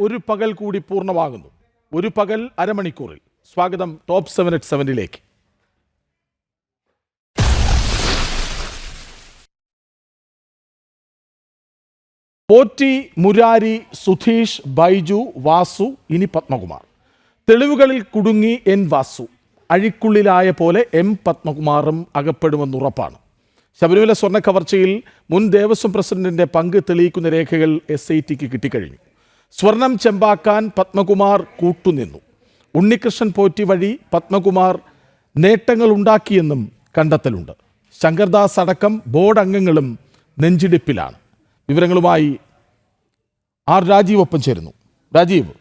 ഒരു പകൽ കൂടി പൂർണ്ണമാകുന്നു. ഒരു പകൽ അരമണിക്കൂറിൽ. സ്വാഗതം ടോപ്പ് 7 at 7-ലേക്ക്. പോറ്റി, മുരാരി, സുധീഷ്, ബൈജു, വാസു, ഇനി പത്മകുമാർ. തെളിവുകളിൽ കുടുങ്ങി എൻ വാസു. അഴിക്കുള്ളിലായ പോലെ എം പത്മകുമാറും അകപ്പെടുമെന്നുറപ്പാണ്. ശബരിമല സ്വർണ്ണ കവർച്ചയിൽ മുൻ ദേവസ്വം പ്രസിഡന്റിന്റെ പങ്ക് തെളിയിക്കുന്ന രേഖകൾ SITക്ക് കിട്ടിക്കഴിഞ്ഞു. സ്വർണം ചെമ്പാക്കാൻ പത്മകുമാർ കൂട്ടുനിന്നു. ഉണ്ണികൃഷ്ണൻ പോറ്റി വഴി പത്മകുമാർ നേട്ടങ്ങൾ ഉണ്ടാക്കിയെന്നും കണ്ടെത്തലുണ്ട്. ശങ്കർദാസ് അടക്കം ബോർഡ് അംഗങ്ങളും നെഞ്ചിടിപ്പിലാണ്. വിവരങ്ങളുമായി രാജീവ് ഒപ്പം ചേരുന്നു. രാജീവ്,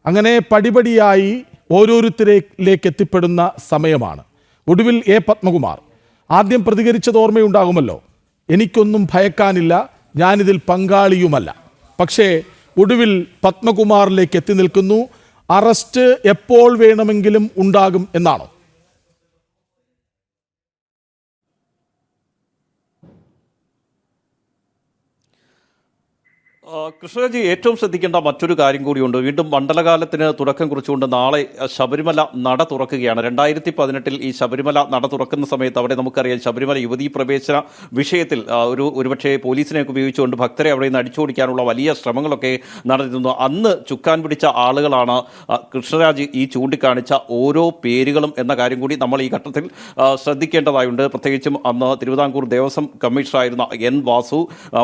അങ്ങനെ പടിപടിയായി ഓരോരുത്തരിലേക്ക് എത്തിപ്പെടുന്ന സമയമാണ്. ഒടുവിൽ പത്മകുമാർ ആദ്യം പ്രതികരിച്ചത് ഓർമ്മയുണ്ടാകുമല്ലോ. എനിക്കൊന്നും ഭയക്കാനില്ല, ഞാനിതിൽ പങ്കാളിയുമല്ല. പക്ഷേ ഒടുവിൽ പത്മകുമാറിലേക്ക് എത്തി നിൽക്കുന്നു. അറസ്റ്റ് എപ്പോൾ വേണമെങ്കിലും ഉണ്ടാകും എന്നാണോ? കൃഷ്ണജി, ഏറ്റവും ശ്രദ്ധിക്കേണ്ട മറ്റൊരു കാര്യം കൂടിയുണ്ട്. വീണ്ടും മണ്ഡലകാലത്തിന് തുടക്കം കുറിച്ചുകൊണ്ട് നാളെ ശബരിമല നട തുറക്കുകയാണ്. 2018 ഈ ശബരിമല നട തുറക്കുന്ന സമയത്ത് അവിടെ നമുക്കറിയാം ശബരിമല യുവതീ പ്രവേശന വിഷയത്തിൽ ഒരുപക്ഷെ പോലീസിനെയൊക്കെ ഉപയോഗിച്ചുകൊണ്ട് ഭക്തരെ അവിടെ നിന്ന് അടിച്ചോടിക്കാനുള്ള വലിയ ശ്രമങ്ങളൊക്കെ നടന്നിരുന്നു. അന്ന് ചുക്കാൻ പിടിച്ച ആളുകളാണ് കൃഷ്ണരാജ് ഈ ചൂണ്ടിക്കാണിച്ച ഓരോ പേരുകളും എന്ന കാര്യം കൂടി നമ്മൾ ഈ ഘട്ടത്തിൽ ശ്രദ്ധിക്കേണ്ടതായുണ്ട്. പ്രത്യേകിച്ചും അന്ന് തിരുവിതാംകൂർ ദേവസ്വം കമ്മീഷണറായിരുന്ന എൻ വാസു,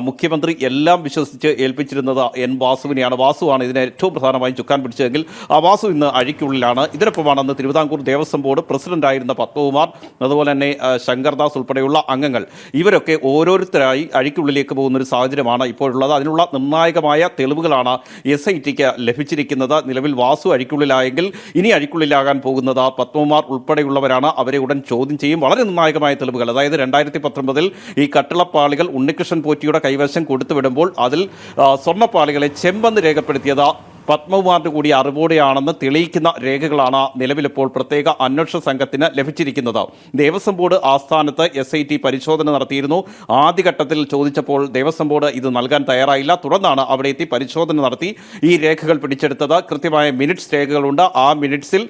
മുഖ്യമന്ത്രി എല്ലാം വിശ്വസിച്ച് ഏൽപ്പിച്ചിരുന്നത് എൻ വാസുവിനെയാണ്. വാസുവാണ് ഇതിനെ ഏറ്റവും പ്രധാനമായും ചുക്കാൻ പിടിച്ചതെങ്കിൽ ആ വാസു ഇന്ന് അഴിക്കുള്ളിലാണ്. ഇതിനൊപ്പമാണ് അന്ന് തിരുവിതാംകൂർ ദേവസ്വം ബോർഡ് പ്രസിഡന്റായിരുന്ന പത്മകുമാർ, അതുപോലെ തന്നെ ശങ്കർദാസ് ഉൾപ്പെടെയുള്ള അംഗങ്ങൾ, ഇവരൊക്കെ ഓരോരുത്തരായി അഴിക്കുള്ളിലേക്ക് പോകുന്ന ഒരു സാഹചര്യമാണ് ഇപ്പോഴുള്ളത്. അതിനുള്ള നിർണായകമായ തെളിവുകളാണ് SITക്ക് ലഭിച്ചിരിക്കുന്നത്. നിലവിൽ വാസു അഴിക്കുള്ളിലായെങ്കിൽ ഇനി അഴിക്കുള്ളിലാകാൻ പോകുന്നത് പത്മകുമാർ ഉൾപ്പെടെയുള്ളവരാണ്. അവരെ ഉടൻ ചോദ്യം ചെയ്യും. വളരെ നിർണായകമായ തെളിവുകൾ, അതായത് 2019 ഈ കട്ടിളപ്പാളികൾ ഉണ്ണികൃഷ്ണൻ പോറ്റിയുടെ കൈവശം കൊടുത്തുവിടുമ്പോൾ അതിൽ സ്വർണ്ണപ്പാളികളെ ചെമ്പെന്ന് രേഖപ്പെടുത്തിയത് പത്മകുമാറിന്റെ കൂടി അറിവോടെയാണെന്ന് തെളിയിക്കുന്ന രേഖകളാണ് നിലവിലിപ്പോൾ പ്രത്യേക അന്വേഷണ സംഘത്തിന് ലഭിച്ചിരിക്കുന്നത്. ദേവസ്വം ബോർഡ് ആസ്ഥാനത്ത് SIT പരിശോധന നടത്തിയിരുന്നു. ആദ്യഘട്ടത്തിൽ ചോദിച്ചപ്പോൾ ദേവസ്വം ബോർഡ് ഇത് നൽകാൻ തയ്യാറായില്ല. തുടർന്നാണ് അവിടെ എത്തി പരിശോധന നടത്തി ഈ രേഖകൾ പിടിച്ചെടുത്തത്. കൃത്യമായ മിനിറ്റ്സ് രേഖകളുണ്ട്. ആ മിനിറ്റ്സിൽ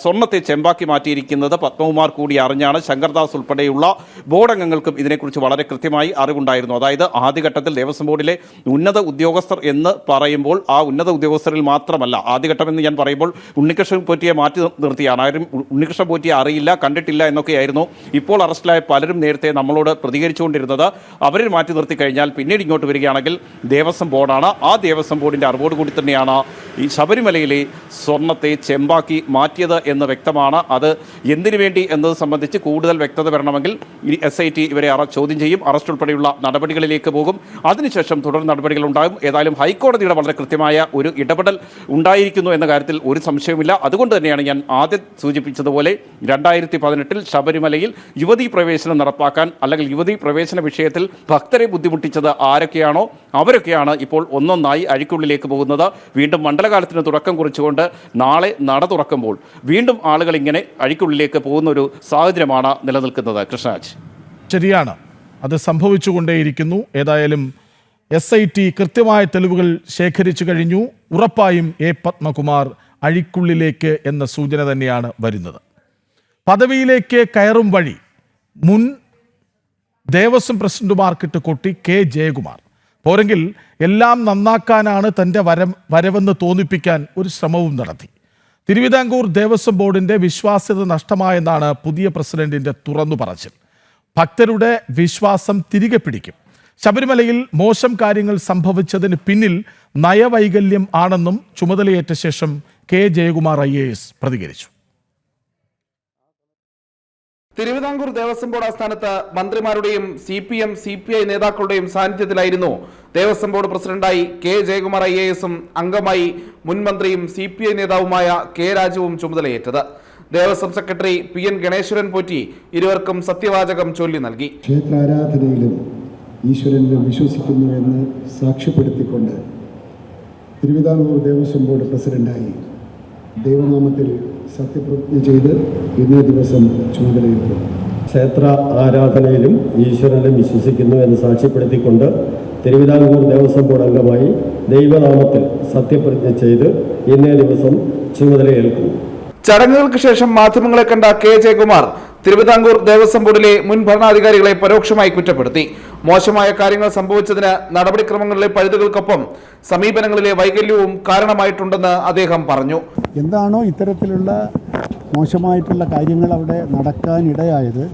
സ്വർണ്ണത്തെ ചെമ്പാക്കി മാറ്റിയിരിക്കുന്നത് പത്മകുമാർ കൂടി അറിഞ്ഞാണ്. ശങ്കർദാസ് ഉൾപ്പെടെയുള്ള ബോർഡ് അംഗങ്ങൾക്കും ഇതിനെക്കുറിച്ച് വളരെ കൃത്യമായി അറിവുണ്ടായിരുന്നു. അതായത് ആദ്യഘട്ടത്തിൽ ദേവസ്വം ബോർഡിലെ ഉന്നത ഉദ്യോഗസ്ഥർ എന്ന് പറയുമ്പോൾ ആ ഉന്നത ഉദ്യോഗസ്ഥരിൽ മാത്രമല്ല, ആദ്യഘട്ടം എന്ന് ഞാൻ പറയുമ്പോൾ ഉണ്ണികൃഷ്ണൻ പോറ്റിയെ മാറ്റി നിർത്തിയാണ്. ആരും ഉണ്ണികൃഷ്ണൻ പോറ്റിയെ അറിയില്ല, കണ്ടിട്ടില്ല എന്നൊക്കെയായിരുന്നു ഇപ്പോൾ അറസ്റ്റിലായ പലരും നേരത്തെ നമ്മളോട് പ്രതികരിച്ചുകൊണ്ടിരുന്നത്. അവരെ മാറ്റി നിർത്തി കഴിഞ്ഞാൽ പിന്നീട് ഇങ്ങോട്ട് വരികയാണെങ്കിൽ ദേവസ്വം ബോർഡാണ്. ആ ദേവസ്വം ബോർഡിൻ്റെ അറിവോട് കൂടി തന്നെയാണ് ഈ ശബരിമലയിലെ സ്വർണ്ണത്തെ ചെമ്പാക്കി മാറ്റിയത് എന്ന് വ്യക്തമാണ്. അത് എന്തിനു വേണ്ടി എന്നത് സംബന്ധിച്ച് കൂടുതൽ വ്യക്തത വരണമെങ്കിൽ SIT ഇവരെ ചോദ്യം ചെയ്യും. അറസ്റ്റ് ഉൾപ്പെടെയുള്ള നടപടികളിലേക്ക് പോകും. അതിനുശേഷം തുടർ നടപടികൾ ഉണ്ടാകും. ഏതായാലും ഹൈക്കോടതിയുടെ വളരെ കൃത്യമായ ഒരു ഇടപെടൽ ഉണ്ടായിരിക്കുന്നു എന്ന കാര്യത്തിൽ ഒരു സംശയവുമില്ല. അതുകൊണ്ട് തന്നെയാണ് ഞാൻ ആദ്യം സൂചിപ്പിച്ചതുപോലെ 2018 ശബരിമലയിൽ യുവതീ പ്രവേശനം നടപ്പാക്കാൻ, അല്ലെങ്കിൽ യുവതീ പ്രവേശന വിഷയത്തിൽ ഭക്തരെ ബുദ്ധിമുട്ടിച്ചത് ആരൊക്കെയാണോ അവരൊക്കെയാണ് ഇപ്പോൾ ഒന്നൊന്നായി അഴിക്കുള്ളിലേക്ക് പോകുന്നത്. വീണ്ടും മണ്ഡലകാലത്തിന് തുടക്കം കുറിച്ചുകൊണ്ട് നാളെ നട തുറക്കുമ്പോൾ വീണ്ടും ആളുകൾ ഇങ്ങനെ അഴിക്കുള്ളിലേക്ക് പോകുന്ന ഒരു സാഹചര്യമാണ് നിലനിൽക്കുന്നത്. കൃഷ്ണരാജ്, ശരിയാണ്, അത് സംഭവിച്ചുകൊണ്ടേയിരിക്കുന്നു. ഏതായാലും SIT കൃത്യമായ തെളിവുകൾ ശേഖരിച്ചു കഴിഞ്ഞു. ഉറപ്പായും പത്മകുമാർ അഴിക്കുള്ളിലേക്ക് എന്ന സൂചന തന്നെയാണ് വരുന്നത്. പദവിയിലേക്ക് കയറും വഴി മുൻ ദേവസ്വം പ്രസിഡന്റുമാർക്കിട്ട് കൊട്ടി K ജയകുമാർ. പോരെങ്കിൽ എല്ലാം നന്നാക്കാനാണ് തൻ്റെ വരവെന്ന് തോന്നിപ്പിക്കാൻ ഒരു ശ്രമവും നടത്തി. തിരുവിതാംകൂർ ദേവസ്വം ബോർഡിൻ്റെ വിശ്വാസ്യത നഷ്ടമായെന്നാണ് പുതിയ പ്രസിഡന്റിൻ്റെ തുറന്നു പറച്ചിൽ. ഭക്തരുടെ വിശ്വാസം തിരികെ പിടിക്കും. ശബരിമലയിൽ മോശം കാര്യങ്ങൾ സംഭവിച്ചതിന് പിന്നിൽ നയവൈകല്യം ആണെന്നും ചുമതലയേറ്റ ശേഷം K ജയകുമാർ IAS പ്രതികരിച്ചു. തിരുവിതാംകൂർ ദേവസ്വം ബോർഡ് ആസ്ഥാനത്ത് മന്ത്രിമാരുടെയും CPM CPI നേതാക്കളുടെയും സാന്നിധ്യത്തിലായിരുന്നു ദേവസ്വം ബോർഡ് പ്രസിഡന്റായി K ജയകുമാർ IASും അംഗമായി മുൻ മന്ത്രിയും CPI നേതാവുമായ K രാജുവും ചുമതലയേറ്റത്. ദേവസ്വം സെക്രട്ടറി PN ഗണേശ്വരൻ പോറ്റി ഇരുവർക്കും സത്യവാചകം ചൊല്ലി നൽകി. ക്ഷേത്രാരാധനയിലും ഈശ്വരനിലും വിശ്വസിക്കുന്നു എന്ന് സാക്ഷ്യപ്പെടുത്തിക്കൊണ്ട് തിരുവിതാംകൂർ ദേവസ്വം ബോർഡ് പ്രസിഡന്റായി ദൈവനാമത്തിൽ സത്യപ്രതിജ്ഞ ചെയ്ത് ഇന്നേ ദിവസം ചുമതലയേറ്റു. ക്ഷേത്ര ആരാധനയിലും ഈശ്വരനിലും വിശ്വസിക്കുന്നു എന്ന് സാക്ഷ്യപ്പെടുത്തിക്കൊണ്ട് തിരുവിതാംകൂർ ദേവസ്വം ബോർഡ് അംഗമായി ദൈവനാമത്തിൽ സത്യപ്രതിജ്ഞ ചെയ്ത് ഇന്നേ ദിവസം ചുമതലയേൽക്കുന്നു. ചടങ്ങുകൾക്ക് ശേഷം മാധ്യമങ്ങളെ കണ്ട കെ ജയകുമാർ തിരുവിതാംകൂർ ദേവസ്വം ബോർഡിലെ മുൻ ഭരണാധികാരികളെ പരോക്ഷമായി കുറ്റപ്പെടുത്തി. മോശമായ കാര്യങ്ങൾ സംഭവിച്ചതിന് നടപടിക്രമങ്ങളിലെ പഴുതുകൾക്കൊപ്പം സമീപനങ്ങളിലെ വൈകല്യവും കാരണമായിട്ടുണ്ടെന്ന് അദ്ദേഹം പറഞ്ഞു. എന്താണോ ഇത്തരത്തിലുള്ള മോശമായിട്ടുള്ള കാര്യങ്ങൾ അവിടെ നടക്കാനിടയായത്,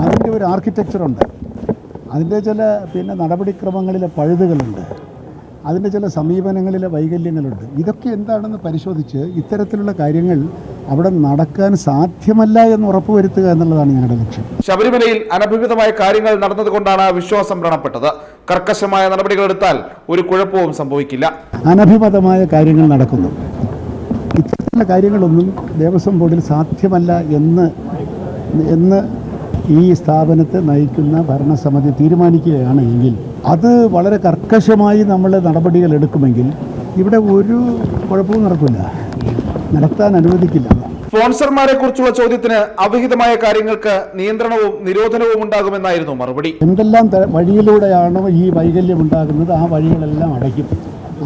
അതിൻ്റെ ഒരു ആർക്കിടെക്ചറുണ്ട്, അതിൻ്റെ ചില നടപടിക്രമങ്ങളിലെ പഴുതുകളുണ്ട്, അതിൻ്റെ ചില സമീപനങ്ങളിലെ വൈകല്യങ്ങളുണ്ട്. ഇതൊക്കെ എന്താണെന്ന് പരിശോധിച്ച് ഇത്തരത്തിലുള്ള കാര്യങ്ങൾ അവിടെ നടക്കാൻ സാധ്യമല്ല എന്ന് ഉറപ്പുവരുത്തുക എന്നുള്ളതാണ് ഞങ്ങളുടെ ലക്ഷ്യം. ശബരിമലയിൽ അനഭിഹിതമായ കാര്യങ്ങൾ നടന്നതുകൊണ്ടാണ് വിശ്വാസം വ്രണപ്പെട്ടത്. കർക്കശമായ നടപടികൾ എടുത്താൽ ഒരു കുഴപ്പവും സംഭവിക്കില്ല. അനഭിമതമായ കാര്യങ്ങൾ നടക്കുന്നു. ഇത്തരത്തിലുള്ള കാര്യങ്ങളൊന്നും ദേവസ്വം ബോർഡിൽ സാധ്യമല്ല എന്ന് ഈ സ്ഥാപനത്തെ നയിക്കുന്ന ഭരണസമിതി തീരുമാനിക്കുകയാണ് എങ്കിൽ അത് വളരെ കർക്കശമായി നമ്മൾ നടപടികൾ എടുക്കുമെങ്കിൽ ഇവിടെ ഒരു കുഴപ്പവും നടത്താൻ അനുവദിക്കില്ല. സ്പോൺസർമാരെ കുറിച്ചുള്ള ചോദ്യത്തിന് അവിഹിതമായ കാര്യങ്ങൾക്ക് നിയന്ത്രണവും നിരോധനവും ഉണ്ടാകുമെന്നായിരുന്നു മറുപടി. എന്തെല്ലാം വഴിയിലൂടെയാണോ ഈ വൈകല്യം ഉണ്ടാകുന്നത് ആ വഴികളെല്ലാം അടയ്ക്കും.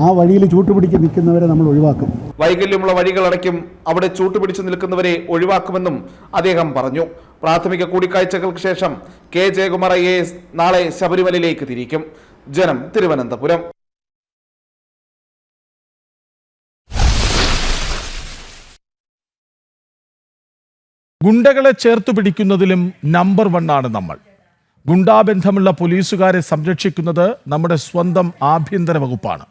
ആ വഴിയിൽ ചൂട്ടുപിടിച്ച് നിൽക്കുന്നവരെ നമ്മൾ ഒഴിവാക്കും. വൈകല്യമുള്ള വഴികൾ അടയ്ക്കും, അവിടെ ചൂട്ടുപിടിച്ചു നിൽക്കുന്നവരെ ഒഴിവാക്കുമെന്നും അദ്ദേഹം പറഞ്ഞു. പ്രാഥമിക കൂടിക്കാഴ്ചകൾക്ക് ശേഷം കെ ജയകുമാർ IAS നാളെ ശബരിമലയിലേക്ക് തിരിക്കും. ജനം, തിരുവനന്തപുരം. ഗുണ്ടകളെ ചേർത്തു പിടിക്കുന്നതിലും നമ്പർ 1 ആണ് നമ്മൾ. ഗുണ്ടാബന്ധമുള്ള പോലീസുകാരെ സംരക്ഷിക്കുന്നത് നമ്മുടെ സ്വന്തം ആഭ്യന്തര വകുപ്പാണ്.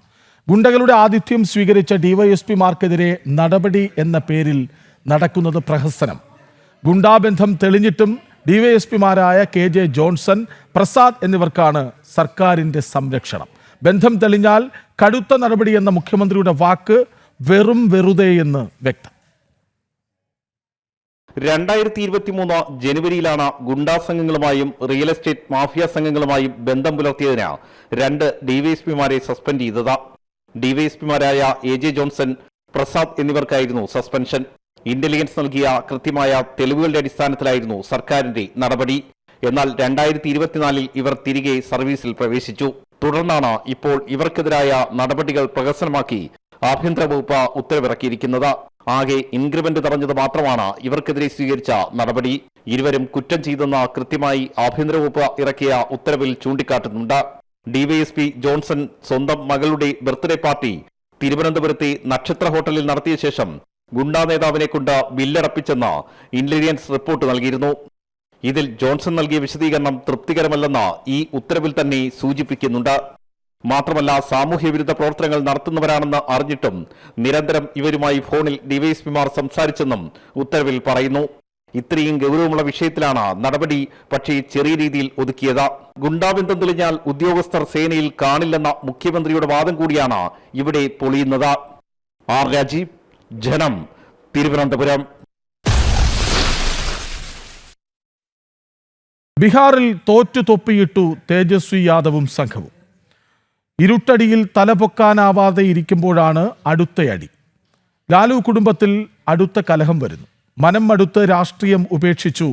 ഗുണ്ടകളുടെ ആതിഥ്യം സ്വീകരിച്ച ഡിവൈഎസ്പിമാർക്കെതിരെ നടപടി എന്ന പേരിൽ നടക്കുന്നത് പ്രഹസനം. ഗുണ്ടാബന്ധം തെളിഞ്ഞിട്ടും ഡിവൈഎസ്പിമാരായ KJ ജോൺസൺ, പ്രസാദ് എന്നിവർക്കാണ് സർക്കാരിൻ്റെ സംരക്ഷണം. ബന്ധം തെളിഞ്ഞാൽ കടുത്ത നടപടി എന്ന മുഖ്യമന്ത്രിയുടെ വാക്ക് വെറും വെറുതെയെന്ന് വ്യക്തം. 2023 ജനുവരിയിലാണ് ഗുണ്ടാ സംഘങ്ങളുമായും റിയൽ എസ്റ്റേറ്റ് മാഫിയ സംഘങ്ങളുമായും ബന്ധം പുലർത്തിയതിന് 2 ഡിവൈഎസ്പിമാരെ സസ്പെൻഡ് ചെയ്തത്. ഡിവൈഎസ്പിമാരായ AJ ജോൺസൺ, പ്രസാദ് എന്നിവർക്കായിരുന്നു സസ്പെൻഷൻ. ഇന്റലിജൻസ് നൽകിയ കൃത്യമായ തെളിവുകളുടെ അടിസ്ഥാനത്തിലായിരുന്നു സർക്കാരിന്റെ നടപടി. എന്നാൽ 2024 ഇവർ തിരികെ സർവീസിൽ പ്രവേശിച്ചു. തുടർന്നാണ് ഇപ്പോൾ ഇവർക്കെതിരായ നടപടികൾ പ്രഹസനമാക്കി ആഭ്യന്തര വകുപ്പ് ഉത്തരവിറക്കിയിരിക്കുന്നത്. ആകെ ഇൻക്രിമെന്റ് തടഞ്ഞത് മാത്രമാണ് ഇവർക്കെതിരെ സ്വീകരിച്ച നടപടി. ഇരുവരും കുറ്റം ചെയ്തെന്ന് കൃത്യമായി ആഭ്യന്തര വകുപ്പ് ഇറക്കിയ ഉത്തരവിൽ ചൂണ്ടിക്കാട്ടുന്നുണ്ട്. ഡിവൈഎസ്പി ജോൺസൺ സ്വന്തം മകളുടെ ബർത്ത്ഡേ പാർട്ടി തിരുവനന്തപുരത്തെ നക്ഷത്ര ഹോട്ടലിൽ നടത്തിയ ശേഷം ഗുണ്ടാ നേതാവിനെ കൊണ്ട് ബില്ലടപ്പിച്ചെന്ന് ഇന്റലിജൻസ് റിപ്പോർട്ട് നൽകിയിരുന്നു. ഇതിൽ ജോൺസൺ നൽകിയ വിശദീകരണം തൃപ്തികരമല്ലെന്ന് ഈ ഉത്തരവിൽ തന്നെ സൂചിപ്പിക്കുന്നുണ്ട്. മാത്രമല്ല, സാമൂഹ്യ വിരുദ്ധ പ്രവർത്തനങ്ങൾ നടത്തുന്നവരാണെന്ന് അറിഞ്ഞിട്ടും നിരന്തരം ഇവരുമായി ഫോണിൽ ഡിവൈഎസ്പിമാർ സംസാരിച്ചെന്നും ഉത്തരവിൽ പറയുന്നു. ഇത്രയും ഗൗരവമുള്ള വിഷയത്തിലാണ് നടപടി, പക്ഷേ ചെറിയ രീതിയിൽ ഒതുക്കിയത്. ഗുണ്ടാബന്ധം തെളിഞ്ഞാൽ ഉദ്യോഗസ്ഥർ സേനയിൽ കാണില്ലെന്ന മുഖ്യമന്ത്രിയുടെ വാദം കൂടിയാണ് ഇവിടെ പൊളിയുന്നത്. ആർ രാജീവ്, ജനം, തിരുവനന്തപുരം. ബീഹാറിൽ തോറ്റു തൊപ്പിയിട്ടു തേജസ്വി യാദവും സംഘവും. ഇരുട്ടടിയിൽ തലപൊക്കാനാവാതെ ഇരിക്കുമ്പോഴാണ് അടുത്തയടി. ലാലു കുടുംബത്തിൽ അടുത്ത കലഹം വരുന്നു. മനം മടുത്ത് രാഷ്ട്രീയം ഉപേക്ഷിച്ചു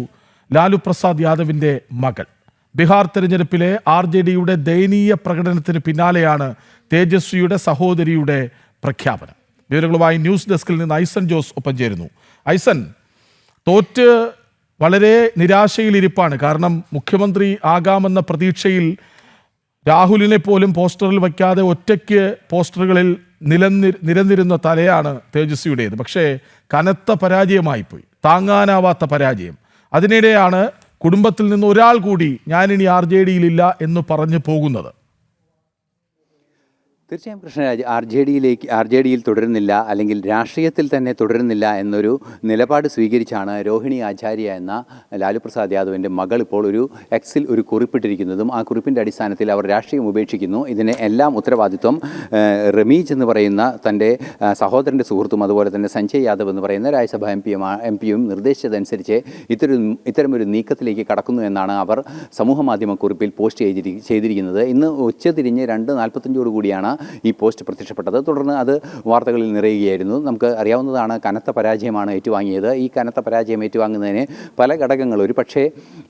ലാലു പ്രസാദ് യാദവിൻ്റെ മകൾ. ബീഹാർ തെരഞ്ഞെടുപ്പിലെ RJDയുടെ ദയനീയ പ്രകടനത്തിന് പിന്നാലെയാണ് തേജസ്വിയുടെ സഹോദരിയുടെ പ്രഖ്യാപനം. വിവരങ്ങളുമായി ന്യൂസ് ഡെസ്കിൽ നിന്ന് ഐസൻ ജോസ് ഒപ്പം ചേരുന്നു. ഐസൻ, തോറ്റ് വളരെ നിരാശയിലിരിപ്പാണ്. കാരണം മുഖ്യമന്ത്രി ആകാമെന്ന പ്രതീക്ഷയിൽ രാഹുലിനെ പോലും പോസ്റ്ററിൽ വയ്ക്കാതെ ഒറ്റയ്ക്ക് പോസ്റ്ററുകളിൽ നിരന്നിരുന്ന തലയാണ് തേജസ്വിയുടേത്. പക്ഷേ കനത്ത പരാജയമായിപ്പോയി, താങ്ങാനാവാത്ത പരാജയം. അതിനിടെയാണ് കുടുംബത്തിൽ നിന്ന് ഒരാൾ കൂടി ഞാനിനി RJDയിലില്ല എന്ന് പറഞ്ഞു പോകുന്നത്. തീർച്ചയായും കൃഷ്ണരാജ് RJDയിൽ തുടരുന്നില്ല, അല്ലെങ്കിൽ രാഷ്ട്രീയത്തിൽ തന്നെ തുടരുന്നില്ല എന്നൊരു നിലപാട് സ്വീകരിച്ചാണ് രോഹിണി ആചാര്യ എന്ന ലാലു പ്രസാദ് യാദവിൻ്റെ മകൾ ഇപ്പോൾ ഒരു എക്സിൽ ഒരു കുറിപ്പിട്ടിരിക്കുന്നതും ആ കുറിപ്പിൻ്റെ അടിസ്ഥാനത്തിൽ അവർ രാഷ്ട്രീയം ഉപേക്ഷിക്കുന്നു. ഇതിന് എല്ലാം ഉത്തരവാദിത്വം റമീജ് എന്ന് പറയുന്ന തൻ്റെ സഹോദരൻ്റെ സുഹൃത്തും അതുപോലെ തന്നെ സഞ്ജയ് യാദവ് എന്ന് പറയുന്ന രാജ്യസഭ എംപിയും നിർദ്ദേശിച്ചതനുസരിച്ച് ഇത്തരമൊരു നീക്കത്തിലേക്ക് കടക്കുന്നു എന്നാണ് അവർ സമൂഹ മാധ്യമ കുറിപ്പിൽ പോസ്റ്റ് ചെയ്തിരിക്കുന്നത്. ഇന്ന് ഉച്ചതിരിഞ്ഞ് 2:45 കൂടിയാണ് ഈ പോസ്റ്റ് പ്രത്യക്ഷപ്പെട്ടത്. തുടർന്ന് അത് വാർത്തകളിൽ നിറയുകയായിരുന്നു. നമുക്ക് അറിയാവുന്നതാണ്, കനത്ത പരാജയമാണ് ഏറ്റുവാങ്ങിയത്. ഈ കനത്ത പരാജയം ഏറ്റുവാങ്ങുന്നതിന് പല ഘടകങ്ങൾ, ഒരു പക്ഷേ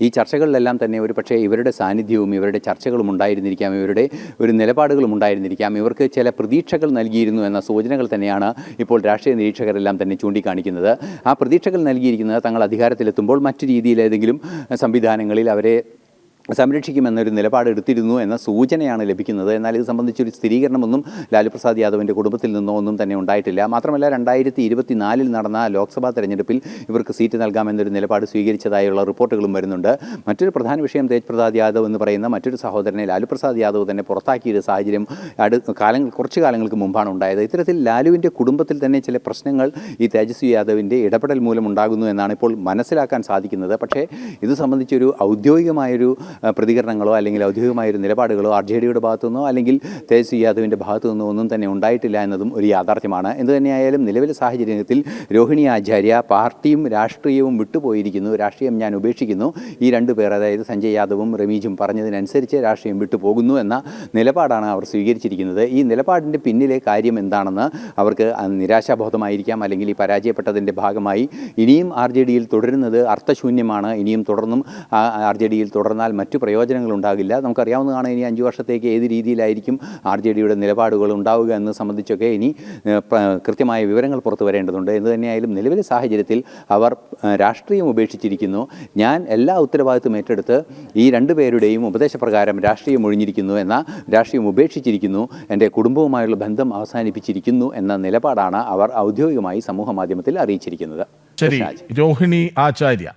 ഈ ചർച്ചകളിലെല്ലാം തന്നെ ഒരു പക്ഷേ ഇവരുടെ സാന്നിധ്യവും ഇവരുടെ ചർച്ചകളും ഉണ്ടായിരുന്നിരിക്കാം, ഇവരുടെ ഒരു നിലപാടുകളും ഉണ്ടായിരുന്നിരിക്കാം, ഇവർക്ക് ചില പ്രതീക്ഷകൾ നൽകിയിരുന്നു എന്ന സൂചനകൾ തന്നെയാണ് ഇപ്പോൾ രാഷ്ട്രീയ നിരീക്ഷകരെല്ലാം തന്നെ ചൂണ്ടിക്കാണിക്കുന്നത്. ആ പ്രതീക്ഷകൾ നൽകിയിരിക്കുന്നത് തങ്ങൾ അധികാരത്തിലെത്തുമ്പോൾ മറ്റു രീതിയിൽ ഏതെങ്കിലും സംവിധാനങ്ങളിൽ അവരെ സംരക്ഷിക്കുമെന്നൊരു നിലപാട് എടുത്തിരുന്നു എന്ന സൂചനയാണ് ലഭിക്കുന്നത്. എന്നാൽ ഇത് സംബന്ധിച്ചൊരു സ്ഥിരീകരണമൊന്നും ലാലു പ്രസാദ് യാദവിൻ്റെ കുടുംബത്തിൽ നിന്നോ ഒന്നും തന്നെ ഉണ്ടായിട്ടില്ല. മാത്രമല്ല 2024 നടന്ന ലോക്സഭാ തെരഞ്ഞെടുപ്പിൽ ഇവർക്ക് സീറ്റ് നൽകാമെന്നൊരു നിലപാട് സ്വീകരിച്ചതായുള്ള റിപ്പോർട്ടുകളും വരുന്നുണ്ട്. മറ്റൊരു പ്രധാന വിഷയം, തേജ് പ്രതാപ് യാദവ് എന്ന് പറയുന്ന മറ്റൊരു സഹോദരനെ ലാലു പ്രസാദ് യാദവ് തന്നെ പുറത്താക്കിയൊരു സാഹചര്യം കുറച്ചു കാലങ്ങൾക്ക് മുമ്പാണ് ഉണ്ടായത്. ഇത്തരത്തിൽ ലാലുവിൻ്റെ കുടുംബത്തിൽ തന്നെ ചില പ്രശ്നങ്ങൾ ഈ തേജസ്വി യാദവിൻ്റെ ഇടപെടൽ മൂലം ഉണ്ടാകുന്നു എന്നാണ് ഇപ്പോൾ മനസ്സിലാക്കാൻ സാധിക്കുന്നത്. പക്ഷേ ഇത് സംബന്ധിച്ചൊരു ഔദ്യോഗികമായൊരു പ്രതികരണങ്ങളോ അല്ലെങ്കിൽ ഔദ്യോഗികമായൊരു നിലപാടുകളോ RJDയുടെ ഭാഗത്തുനിന്നോ അല്ലെങ്കിൽ തേജസ്വി യാദവിൻ്റെ ഭാഗത്തു നിന്നോ ഒന്നും തന്നെ ഉണ്ടായിട്ടില്ല എന്നതും ഒരു യാഥാർത്ഥ്യമാണ്. എന്തുതന്നെയായാലും നിലവിലെ സാഹചര്യത്തിൽ രോഹിണി ആചാര്യ പാർട്ടിയും രാഷ്ട്രീയവും വിട്ടുപോയിരിക്കുന്നു. രാഷ്ട്രീയം ഞാൻ ഉപേക്ഷിക്കുന്നു. ഈ രണ്ടു പേർ, അതായത് സഞ്ജയ് യാദവും റമീജും പറഞ്ഞതിനനുസരിച്ച് രാഷ്ട്രീയം വിട്ടുപോകുന്നു എന്ന നിലപാടാണ് അവർ സ്വീകരിച്ചിരിക്കുന്നത്. ഈ നിലപാടിൻ്റെ പിന്നിലെ കാര്യം എന്താണെന്ന് അവർക്ക് നിരാശാബോധമായിരിക്കാം, അല്ലെങ്കിൽ ഈ പരാജയപ്പെട്ടതിൻ്റെ ഭാഗമായി ഇനിയും RJDയിൽ തുടരുന്നത് അർത്ഥശൂന്യമാണ്. ഇനിയും തുടർന്നും RJDയിൽ തുടർന്നാൽ മറ്റു പ്രയോജനങ്ങളുണ്ടാകില്ല. നമുക്കറിയാവുന്നതാണ്, ഇനി 5 വർഷത്തേക്ക് ഏത് രീതിയിലായിരിക്കും RJDയുടെ നിലപാടുകൾ ഉണ്ടാവുക എന്ന് സംബന്ധിച്ചൊക്കെ ഇനി കൃത്യമായ വിവരങ്ങൾ പുറത്തു വരേണ്ടതുണ്ട്. എന്ന് തന്നെയായാലും നിലവിലെ സാഹചര്യത്തിൽ അവർ രാഷ്ട്രീയം ഉപേക്ഷിച്ചിരിക്കുന്നു. ഞാൻ എല്ലാ ഉത്തരവാദിത്വം ഏറ്റെടുത്ത് ഈ രണ്ടുപേരുടെയും ഉപദേശപ്രകാരം രാഷ്ട്രീയം ഒഴിഞ്ഞിരിക്കുന്നു രാഷ്ട്രീയം ഉപേക്ഷിച്ചിരിക്കുന്നു, എൻ്റെ കുടുംബവുമായുള്ള ബന്ധം അവസാനിപ്പിച്ചിരിക്കുന്നു എന്ന നിലപാടാണ് അവർ ഔദ്യോഗികമായി സമൂഹ മാധ്യമത്തിൽ അറിയിച്ചിരിക്കുന്നത്. ശരി, രോഹിണി ആചാര്യ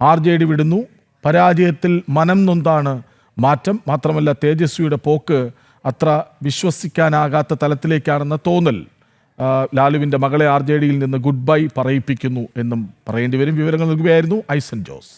RJD വിടുന്നു. പരാജയത്തിൽ മനം നൊന്താണ് മാറ്റം. മാത്രമല്ല, തേജസ്വിയുടെ പോക്ക് അത്ര വിശ്വസിക്കാനാകാത്ത തലത്തിലേക്കാണെന്ന തോന്നൽ ലാലുവിൻ്റെ മകളെ RJDയിൽ നിന്ന് ഗുഡ് ബൈ പറയിപ്പിക്കുന്നു എന്നും പറയേണ്ടി വരും. വിവരങ്ങൾ നൽകുകയായിരുന്നു ഐസൻ ജോസ്.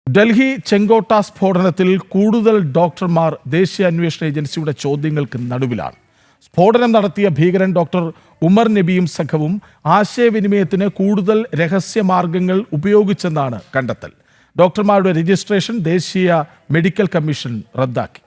ഡൽഹി ചെങ്കോട്ട സ്ഫോടനത്തിൽ കൂടുതൽ ഡോക്ടർമാർ ദേശീയ അന്വേഷണ ഏജൻസിയുടെ ചോദ്യങ്ങൾക്ക് നടുവിലാണ്. സ്ഫോടനം നടത്തിയ ഭീകരൻ ഡോക്ടർ ഉമർ നബിയും സംഘവും ആശയവിനിമയത്തിന് കൂടുതൽ രഹസ്യമാർഗങ്ങൾ ഉപയോഗിച്ചെന്നാണ് കണ്ടെത്തൽ. ഡോക്ടർമാരുടെ രജിസ്ട്രേഷൻ ദേശീയ മെഡിക്കൽ കമ്മീഷൻ റദ്ദാക്കി.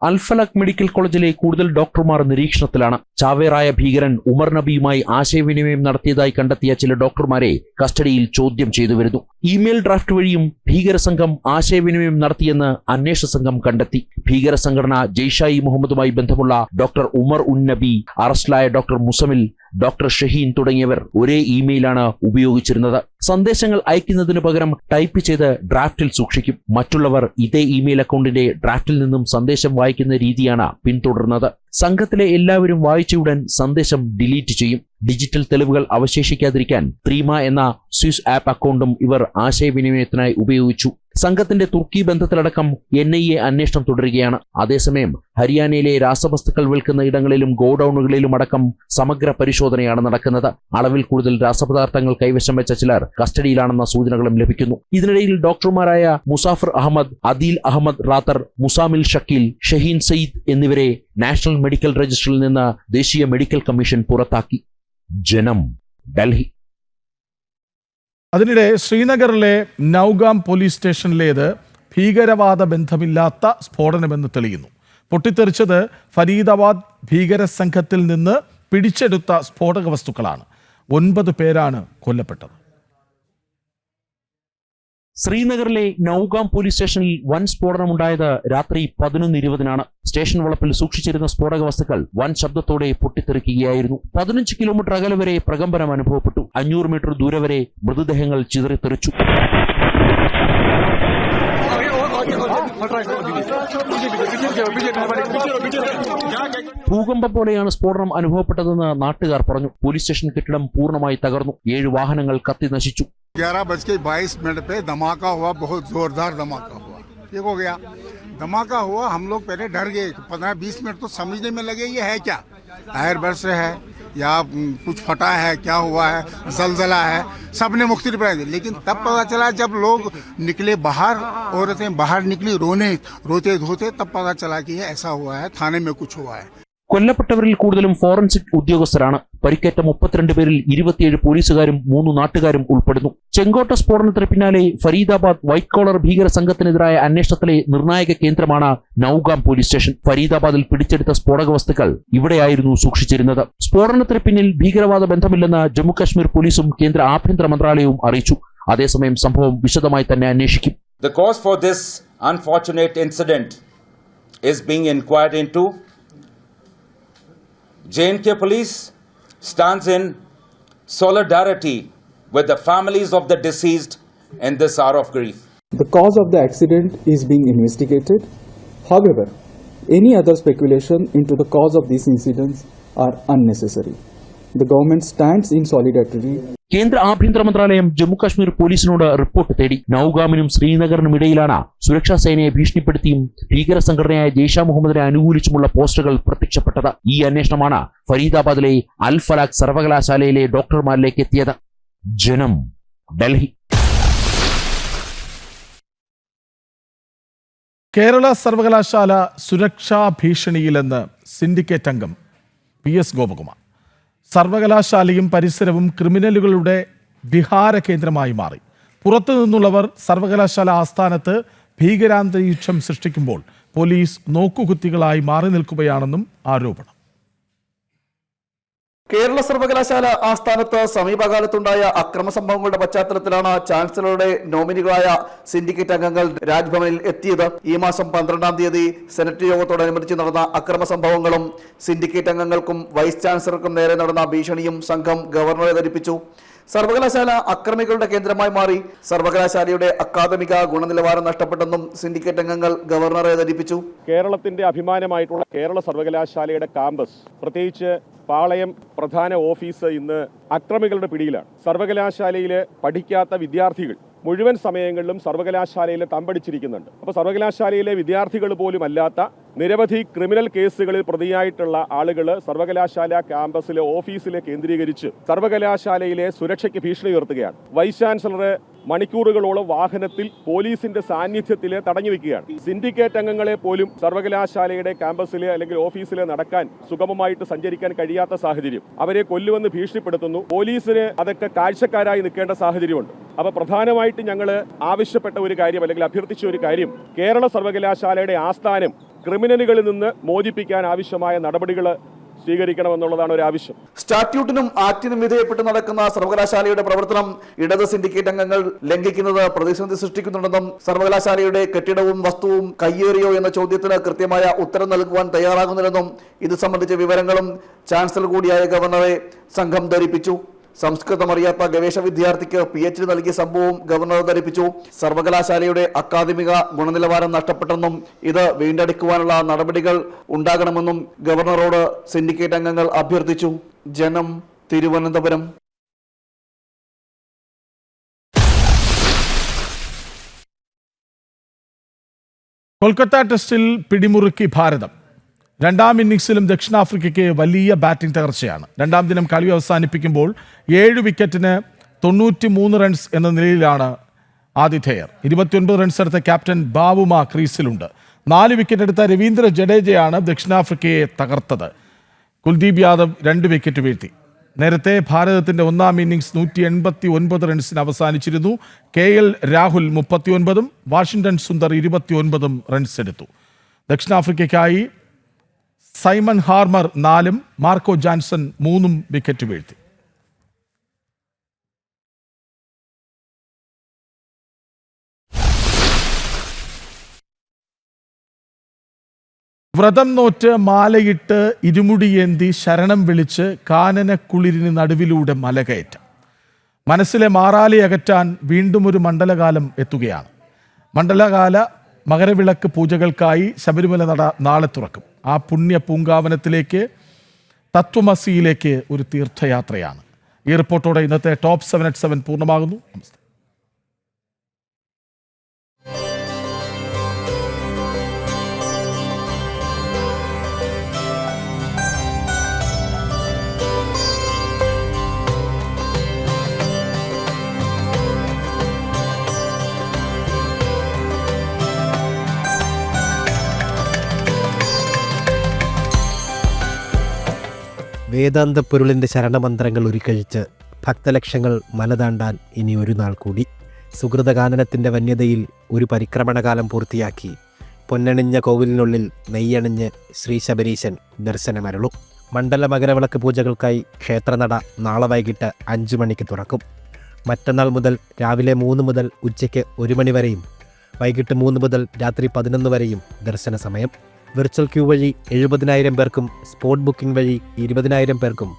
അൽഫലക് മെഡിക്കൽ കോളേജിലെ കൂടുതൽ ഡോക്ടർമാർ നിരീക്ഷണത്തിലാണ്. ചാവേറായ ഭീകരൻ ഉമർ നബിയുമായി ആശയവിനിമയം നടത്തിയതായി കണ്ടെത്തിയ ചില ഡോക്ടർമാരെ കസ്റ്റഡിയിൽ ചോദ്യം ചെയ്തു വരുന്നു. ഇമെയിൽ ഡ്രാഫ്റ്റ് വഴിയും ഭീകര സംഘം ആശയവിനിമയം നടത്തിയെന്ന് അന്വേഷണ സംഘം കണ്ടെത്തി. ഭീകര സംഘടന ജെയ്ഷായി മുഹമ്മദുമായി ബന്ധമുള്ള ഡോക്ടർ ഉമർ ഉൻ നബി, അറസ്റ്റിലായ ഡോക്ടർ മുസമിൽ, ഡോക്ടർ ഷഹീൻ തുടങ്ങിയവർ ഒരേ ഇമെയിലാണ് ഉപയോഗിച്ചിരുന്നത്. സന്ദേശങ്ങൾ അയക്കുന്നതിനു പകരം ടൈപ്പ് ചെയ്ത് ഡ്രാഫ്റ്റിൽ സൂക്ഷിക്കും. മറ്റുള്ളവർ ഇതേ ഇമെയിൽ അക്കൗണ്ടിന്റെ ഡ്രാഫ്റ്റിൽ നിന്നും സന്ദേശം വായിക്കുന്ന രീതിയാണ് പിന്തുടർന്നത്. സംഘത്തിലെ എല്ലാവരും വായിച്ചയുടൻ സന്ദേശം ഡിലീറ്റ് ചെയ്യും. ഡിജിറ്റൽ തെളിവുകൾ അവശേഷിക്കാതിരിക്കാൻ ത്രീമ എന്ന സ്വിസ് ആപ്പ് അക്കൗണ്ടും ഇവർ ആശയവിനിമയത്തിനായി ഉപയോഗിച്ചു. സംഘത്തിന്റെ തുർക്കി ബന്ധത്തിലടക്കം NIA അന്വേഷണം തുടരുകയാണ്. അതേസമയം ഹരിയാനയിലെ രാസവസ്തുക്കൾ വിൽക്കുന്ന ഇടങ്ങളിലും ഗോഡൌണുകളിലും അടക്കം സമഗ്ര പരിശോധനയാണ് നടക്കുന്നത്. അളവിൽ കൂടുതൽ രാസപദാർത്ഥങ്ങൾ കൈവശം വെച്ച ചിലർ കസ്റ്റഡിയിലാണെന്ന സൂചനകളും ലഭിക്കുന്നു. ഇതിനിടയിൽ ഡോക്ടർമാരായ മുസാഫർ അഹമ്മദ്, അദീൽ അഹമ്മദ് റാത്തർ, മുസാമിൽ ഷക്കീൽ, ഷഹീൻ സയ്യിദ് എന്നിവരെ നാഷണൽ മെഡിക്കൽ രജിസ്റ്ററിൽ നിന്ന് ദേശീയ മെഡിക്കൽ കമ്മീഷൻ പുറത്താക്കി. ജനം, ഡൽഹി. അതിനിടെ ശ്രീനഗറിലെ നൌഗാം പോലീസ് സ്റ്റേഷനിലേത് ഭീകരവാദ ബന്ധമില്ലാത്ത സ്ഫോടനമെന്ന് തെളിയുന്നു. പൊട്ടിത്തെറിച്ചത് ഫരീദാബാദ് ഭീകര സംഘത്തിൽ നിന്ന് പിടിച്ചെടുത്ത സ്ഫോടക വസ്തുക്കളാണ്. 9 പേരാണ് കൊല്ലപ്പെട്ടത്. ശ്രീനഗറിലെ നൌഗാം പോലീസ് സ്റ്റേഷനിൽ വൻ സ്ഫോടനമുണ്ടായത് രാത്രി 11:20-നാണ്. സ്റ്റേഷൻ വളപ്പിൽ സൂക്ഷിച്ചിരുന്ന സ്ഫോടക വസ്തുക്കൾ വൻ ശബ്ദത്തോടെ പൊട്ടിത്തെറിക്കുകയായിരുന്നു. 15 കിലോമീറ്റർ അകലെ വരെ പ്രകമ്പനം അനുഭവപ്പെട്ടു. 500 മീറ്റർ ദൂരെ വരെ മൃതദേഹങ്ങൾ ചിതറിത്തെറിച്ചു. ഭൂകമ്പം പോലെയാണ് സ്ഫോടനം അനുഭവപ്പെട്ടതെന്ന് നാട്ടുകാർ പറഞ്ഞു. പോലീസ് സ്റ്റേഷൻ കെട്ടിടം പൂർണ്ണമായി തകർന്നു. 7 വാഹനങ്ങൾ കത്തി നശിച്ചു. 11:22 पे धमाका हुआ, बहुत जोरदार धमाका हुआ। ठीक हो गया, धमाका हुआ, हम लोग पहले डर गए। 15-20 मिनट तो समझने में लगे ये है क्या, एयर बर्स्ट है या कुछ फटा है, क्या हुआ है, जलजला है, सबने मुख्तलिफ रहे। लेकिन तब पता चला जब लोग निकले बाहर, औरतें बाहर निकली रोते धोते, तब पता चला कि ऐसा हुआ है, थाने में कुछ हुआ है. കൊല്ലപ്പെട്ടവരിൽ കൂടുതലും ഫോറൻസിക് ഉദ്യോഗസ്ഥരാണ്. പരിക്കേറ്റ 32 പേരിൽ 27 പോലീസുകാരും 3 നാട്ടുകാരും ഉൾപ്പെടുന്നു. ചെങ്കോട്ട സ്ഫോടനത്തിന് പിന്നാലെ ഫരീദാബാദ് വൈറ്റ് കോളർ ഭീകര സംഘത്തിനെതിരായ അന്വേഷണത്തിലെ നിർണായക കേന്ദ്രമാണ് നൌഗാം പോലീസ് സ്റ്റേഷൻ. ഫരീദാബാദിൽ പിടിച്ചെടുത്ത സ്ഫോടക വസ്തുക്കൾ ഇവിടെയായിരുന്നു സൂക്ഷിച്ചിരുന്നത്. സ്ഫോടനത്തിന് പിന്നിൽ ഭീകരവാദ ബന്ധമില്ലെന്ന് ജമ്മുകശ്മീർ പോലീസും കേന്ദ്ര ആഭ്യന്തര മന്ത്രാലയവും അറിയിച്ചു. അതേസമയം സംഭവം വിശദമായി തന്നെ അന്വേഷിക്കും. The cause for this unfortunate incident is being inquired into. J&K police stands in solidarity with the families of the deceased in this hour of grief. The cause of the accident is being investigated. However, any other speculation into the cause of these incidents are unnecessary. The government stands in solidarity. കേന്ദ്ര ആഭ്യന്തര മന്ത്രാലയം ജമ്മുകാശ്മീർ പോലീസിനോട് report തേടി. നൌഗാമിനും ശ്രീനഗറിനും ഇടയിലാണ് സുരക്ഷാ സേനയെ ഭീഷണിപ്പെടുത്തിയും ഭീകര സംഘടനയായ ജെയ്ഷെ മുഹമ്മദിനെ അനുകൂലിച്ചുമുള്ള പോസ്റ്ററുകൾ പ്രത്യക്ഷപ്പെട്ടത്. ഈ അന്വേഷണമാണ് ഫരീദാബാദിലെ അൽ ഫലാഖ് സർവകലാശാലയിലെ ഡോക്ടർമാരിലേക്ക് എത്തിയത്. ജനം, ഡൽഹി. കേരള സർവകലാശാല സുരക്ഷാ ഭീഷണിയിലെന്ന് സിൻഡിക്കേറ്റ് അംഗം PS ഗോപകുമാർ. സർവകലാശാലയും പരിസരവും ക്രിമിനലുകളുടെ വിഹാര കേന്ദ്രമായി മാറി. പുറത്തു നിന്നുള്ളവർ സർവകലാശാല ആസ്ഥാനത്ത് ഭീകരാന്തരീക്ഷം സൃഷ്ടിക്കുമ്പോൾ പോലീസ് നോക്കുകുത്തികളായി മാറി നിൽക്കുകയാണെന്നും ആരോപണം. കേരള സർവകലാശാല ആസ്ഥാനത്ത് സമീപകാലത്തുണ്ടായ അക്രമ സംഭവങ്ങളുടെ പശ്ചാത്തലത്തിലാണ് ചാൻസലറുടെ നോമിനികളായ സിൻഡിക്കേറ്റ് അംഗങ്ങൾ രാജ്ഭവനിൽ എത്തിയത്. ഈ മാസം 12-ാം തീയതി സെനറ്റ് യോഗത്തോടനുബന്ധിച്ച് നടന്ന അക്രമ സംഭവങ്ങളും സിൻഡിക്കേറ്റ് അംഗങ്ങൾക്കും വൈസ് ചാൻസലർക്കും നേരെ നടന്ന ഭീഷണിയും സംഘം ഗവർണറെ ധരിപ്പിച്ചു. സർവകലാശാല അക്രമികളുടെ കേന്ദ്രമായി മാറി. സർവകലാശാലയുടെ അക്കാദമിക ഗുണനിലവാരം നഷ്ടപ്പെട്ടെന്നും സിൻഡിക്കേറ്റ് അംഗങ്ങൾ ഗവർണറെ ധരിപ്പിച്ചു. കേരളത്തിന്റെ അഭിമാനമായിട്ടുള്ള കേരള സർവകലാശാലയുടെ കാമ്പസ്, പ്രത്യേകിച്ച് പാളയം പ്രധാന ഓഫീസ് ഇന്ന് അക്രമികളുടെ പിടിയിലാണ്. സർവകലാശാലയിൽ പഠിക്കാത്ത വിദ്യാർത്ഥികൾ മുഴുവൻ സമയങ്ങളിലും സർവകലാശാലയിൽ തമ്പടിച്ചിരിക്കുന്നുണ്ട്. അപ്പോൾ സർവകലാശാലയിലെ വിദ്യാർത്ഥികൾ പോലും അല്ലാത്ത നിരവധി ക്രിമിനൽ കേസുകളിൽ പ്രതിയായിട്ടുള്ള ആളുകൾ സർവകലാശാല ക്യാമ്പസിലെ ഓഫീസിൽ കേന്ദ്രീകരിച്ച് സർവകലാശാലയിലെ സുരക്ഷയ്ക്ക് ഭീഷണി ഉയർത്തുകയാണ്. വൈസ് ചാൻസലർ മണിക്കൂറുകളോളം വാഹനത്തിൽ പോലീസിന്റെ സാന്നിധ്യത്തിൽ തടഞ്ഞു വെക്കുകയാണ്. സിൻഡിക്കേറ്റ് അംഗങ്ങളെ പോലും സർവകലാശാലയുടെ ക്യാമ്പസിലെ അല്ലെങ്കിൽ ഓഫീസിലെ നടക്കാൻ സുഗമമായിട്ട് സഞ്ചരിക്കാൻ കഴിയാത്ത സാഹചര്യം. അവരെ കൊല്ലുമെന്ന് ഭീഷണിപ്പെടുത്തുന്നു. പോലീസിന് അതൊക്കെ കാഴ്ചക്കാരായി നിൽക്കേണ്ട സാഹചര്യമുണ്ട്. അപ്പോൾ പ്രധാനമായിട്ട് ഞങ്ങൾ ആവശ്യപ്പെട്ട ഒരു കാര്യം അല്ലെങ്കിൽ അഭ്യർത്ഥിച്ച ഒരു കാര്യം, കേരള സർവകലാശാലയുടെ ആസ്ഥാനം ക്രിമിനലുകളിൽ നിന്ന് മോചിപ്പിക്കാൻ ആവശ്യമായ നടപടികൾ സ്വീകരിക്കണമെന്നുള്ളതാണ് ഒരു ആവശ്യം. സ്റ്റാറ്റ്യൂട്ടിനും ആക്ടിനും വിധേയപ്പെട്ട് നടക്കുന്ന സർവകലാശാലയുടെ പ്രവർത്തനം ഇടത് സിൻഡിക്കേറ്റ് അംഗങ്ങൾ ലംഘിക്കുന്നത് പ്രതിസന്ധി സൃഷ്ടിക്കുന്നുണ്ടെന്നും സർവകലാശാലയുടെ കെട്ടിടവും വസ്തുവും കയ്യേറിയോ എന്ന ചോദ്യത്തിന് കൃത്യമായ ഉത്തരം നൽകുവാൻ തയ്യാറാകുന്നില്ലെന്നും ഇത് സംബന്ധിച്ച വിവരങ്ങളും ചാൻസലർ കൂടിയായ ഗവർണറെ സംഘം ധരിപ്പിച്ചു. സംസ്കൃതം അറിയാത്ത ഗവേഷക വിദ്യാർത്ഥിക്ക് PhD നൽകിയ സംഭവവും ഗവർണർ ധരിപ്പിച്ചു. സർവകലാശാലയുടെ അക്കാദമിക ഗുണനിലവാരം നഷ്ടപ്പെട്ടെന്നും ഇത് വീണ്ടെടുക്കുവാനുള്ള നടപടികൾ ഉണ്ടാകണമെന്നും ഗവർണറോട് സിൻഡിക്കേറ്റ് അംഗങ്ങൾ അഭ്യർത്ഥിച്ചു. ജനം, തിരുവനന്തപുരം. കൊൽക്കത്ത ടെസ്റ്റിൽ പിടിമുറുക്കി ഭാരതം. രണ്ടാം ഇന്നിംഗ്സിലും ദക്ഷിണാഫ്രിക്കയ്ക്ക് വലിയ ബാറ്റിംഗ് തകർച്ചയാണ്. രണ്ടാം ദിനം കളി അവസാനിപ്പിക്കുമ്പോൾ 7 വിക്കറ്റിന് 93 റൺസ് എന്ന നിലയിലാണ് ആതിഥേയർ. 29 റൺസ് എടുത്ത ക്യാപ്റ്റൻ ബാവുമ ക്രീസിലുണ്ട്. 4 വിക്കറ്റ് എടുത്ത രവീന്ദ്ര ജഡേജയാണ് ദക്ഷിണാഫ്രിക്കയെ തകർത്തത്. കുൽദീപ് യാദവ് 2 വിക്കറ്റ് വീഴ്ത്തി. നേരത്തെ ഭാരതത്തിന്റെ ഒന്നാം ഇന്നിംഗ്സ് 189 റൺസിന് അവസാനിച്ചിരുന്നു. KL രാഹുൽ 39ഉം വാഷിംഗ്ടൺ സുന്ദർ 29ഉം റൺസ് എടുത്തു. ദക്ഷിണാഫ്രിക്കയ്ക്കായി സൈമൺ ഹാർമർ 4ഉം മാർക്കോ ജാൻസൺ 3ഉം വിക്കറ്റ് വീഴ്ത്തി. വ്രതം നോറ്റ് മാലയിട്ട് ഇരുമുടിയേന്തി ശരണം വിളിച്ച് കാനനക്കുളിരിന് നടുവിലൂടെ മലകയറ്റം. മനസ്സിലെ മാറാലി അകറ്റാൻ വീണ്ടും ഒരു മണ്ഡലകാലം എത്തുകയാണ്. മണ്ഡലകാല മകരവിളക്ക് പൂജകൾക്കായി ശബരിമല നട നാളെ തുറക്കും. ആ പുണ്യ പൂങ്കാവനത്തിലേക്ക്, തത്വമസിയിലേക്ക് ഒരു തീർത്ഥയാത്രയാണ്. ഈ റിപ്പോർട്ടോടെ ഇന്നത്തെ ടോപ്പ് 7 at 7 പൂർണ്ണമാകുന്നു. നമസ്തേ. വേദാന്തപ്പൊരുളിൻ്റെ ശരണമന്ത്രങ്ങൾ ഉരുക്കഴിച്ച് ഭക്തലക്ഷങ്ങൾ മല താണ്ടാൻ ഇനി ഒരു നാൾ കൂടി. സുഹൃതഗാനനത്തിൻ്റെ വന്യതയിൽ ഒരു പരിക്രമണകാലം പൂർത്തിയാക്കി പൊന്നണിഞ്ഞ കോവിലിനുള്ളിൽ നെയ്യണിഞ്ഞ് ശ്രീ ശബരീശൻ ദർശനമരുളും. മണ്ഡല മകരവിളക്ക് പൂജകൾക്കായി ക്ഷേത്രനട നാളെ വൈകിട്ട് 5 മണിക്ക് തുറക്കും. മറ്റന്നാൾ മുതൽ രാവിലെ 3 മുതൽ ഉച്ചയ്ക്ക് 1 മണി വരെയും വൈകിട്ട് 3 മുതൽ രാത്രി 11 വരെയും ദർശന സമയം. വിർച്വൽ ക്യൂ വഴി 70,000 പേർക്കും സ്പോട്ട് ബുക്കിംഗ് വഴി 20,000 പേർക്കും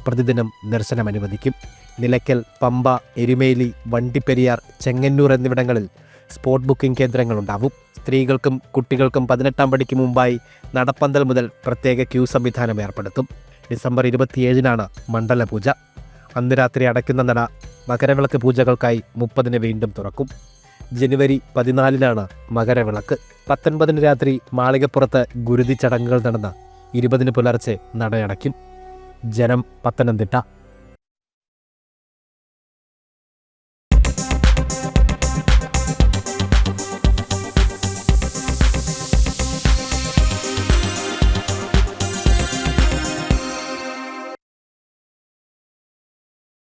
പ്രതിദിനം ദർശനം അനുവദിക്കും. നിലയ്ക്കൽ, പമ്പ, എരുമേലി, വണ്ടിപ്പെരിയാർ, ചെങ്ങന്നൂർ എന്നിവിടങ്ങളിൽ സ്പോട്ട് ബുക്കിംഗ് കേന്ദ്രങ്ങളുണ്ടാവും. സ്ത്രീകൾക്കും കുട്ടികൾക്കും 18-ാം പടിക്ക് മുമ്പായി നടപ്പന്തൽ മുതൽ പ്രത്യേക ക്യൂ സംവിധാനം ഏർപ്പെടുത്തും. ഡിസംബർ 27-നാണ് മണ്ഡല പൂജ. അന്ന് രാത്രി അടയ്ക്കുന്ന നട മകരവിളക്ക് പൂജകൾക്കായി 30-ന് വീണ്ടും തുറക്കും. ജനുവരി 14-നാണ് മകരവിളക്ക്. 19-ന് രാത്രി മാളികപ്പുറത്ത് ഗുരുതി ചടങ്ങുകൾ നടന്ന് 20-ന് പുലർച്ചെ നടയടയ്ക്കും. ജനം, പത്തനംതിട്ട.